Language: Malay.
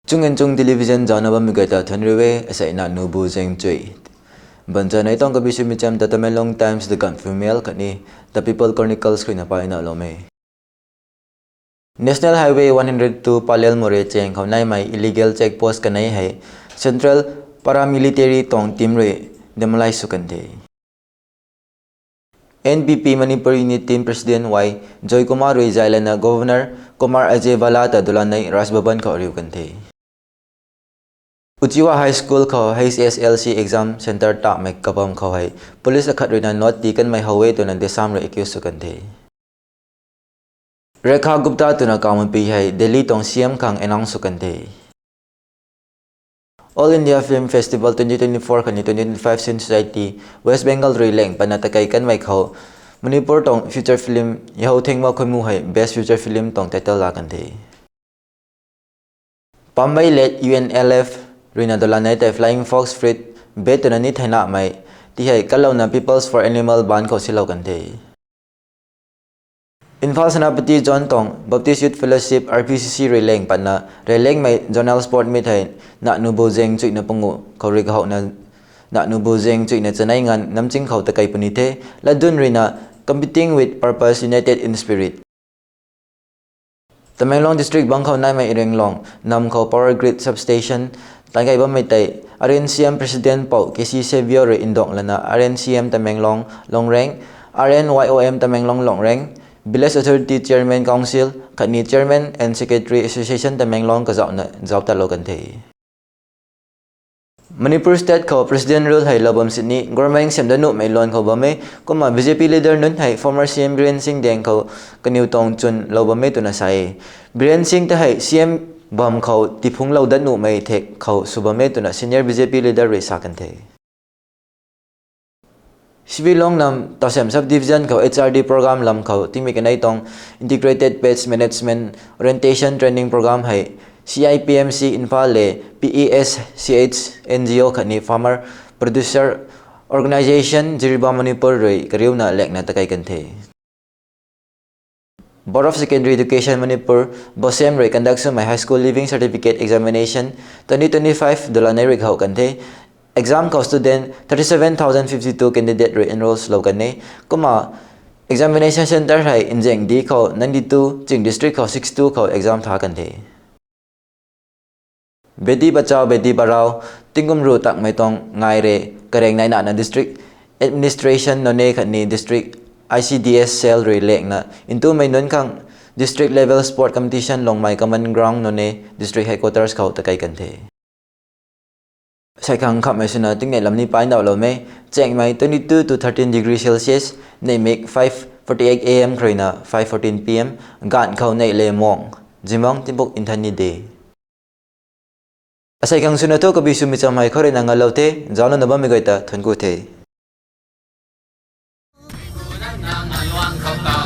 Chung and Chung television janaba migata thunriwe asa ina nubu jeng chui banja nai tong kabisu micham the Tamelong Times the confirmel kani the People Chronicles kina pa ina lome National Highway 102 Palel More cheng khawnai mai illegal checkpost kanai hai Central Paramilitary tong timre demalai sukante NPP Manipur Unit Team President Y Joy Kumar Jailana Governor Kumar Ajay Valata dulanai Rajbaban ka riu kante Uchiwa High School ko HSLC exam center ta mek kapam ko hai police akhat rina not tikan mai hawe to nan desam re accuse sukante Rekha Gupta to na kampi hai Delhi tong CM kang announce sukante All India Film Festival 2024 kani 2025 Sin Society West Bengal Releng panatakay kan mai kho Manipur tong feature film yaho thengma khomu hai best feature film tong title la kante Pambai let UNLF Rina dolanay tay Flying Fox Fruit beto na ni thena mai ti hai kalaw na Peoples for Animal ban ko silaw kante Infal Sanapati John Tong Baptist Youth Fellowship RPCC releng pana releng mai journal sport meet hai na nubo jeng chui na pungu khori ga na nubo jeng chui na chanai ngan namching khau ta kai punite ladun rina competing with purpose united in spirit Tamelong district bangkhau nai mai irenglong namkhau power grid substation Tangay ba may tay RNCM President Pau KC Xavier Indong lana RNCM Tamelong Longreng RNYOM Tamelong Longreng Village Authority Chairman Council kani Chairman and Secretary Association Tamelong kazaw na zawta lokante Manipur State ko President rule hai labam Sydney government semdanu may lon ko ba may kuma BJP leader nun hai former CM Biren Singh deng ko kaniw tong chun labam may tunasay Biren Singh ta hai CM Bam kau tipung lau danu mai thek kau subame tuna senior BJP leader re sakante Sibilong nam tasem subdivision kau HRD program lam kau timi kanai tong integrated pest management orientation training program hai CIPMC Infal le PESCH NGO khani farmer producer organization Jiriba Manipur re kariu na lek na takai kante Board of Secondary Education Manipur Bosem Re conducts my high school living certificate examination 2025 dolanay righaw kante exam ko student 37,052 candidate re enrolls lo kane kuma examination center hai injeng di ko 92 Ching district ko 62 ko exam tha kante Beti Bachao Beti Parao tingum ru tak mai tong ngai re kareng nai na district administration none khani district ICDS cell relek na into may nun kang district level sport competition long may common ground none district headquarters kau takay kante Sai kang kap may suna ting lam ni pain daw lo may cheng may 22 to 13 degrees Celsius na make 5:48 AM kroina 5:14 PM gan kau na le mong jimong timbok intani day Asai kang suna to kabisu micham may khore na ngalaute jalo na ba mi gaita thunku the 能能乱口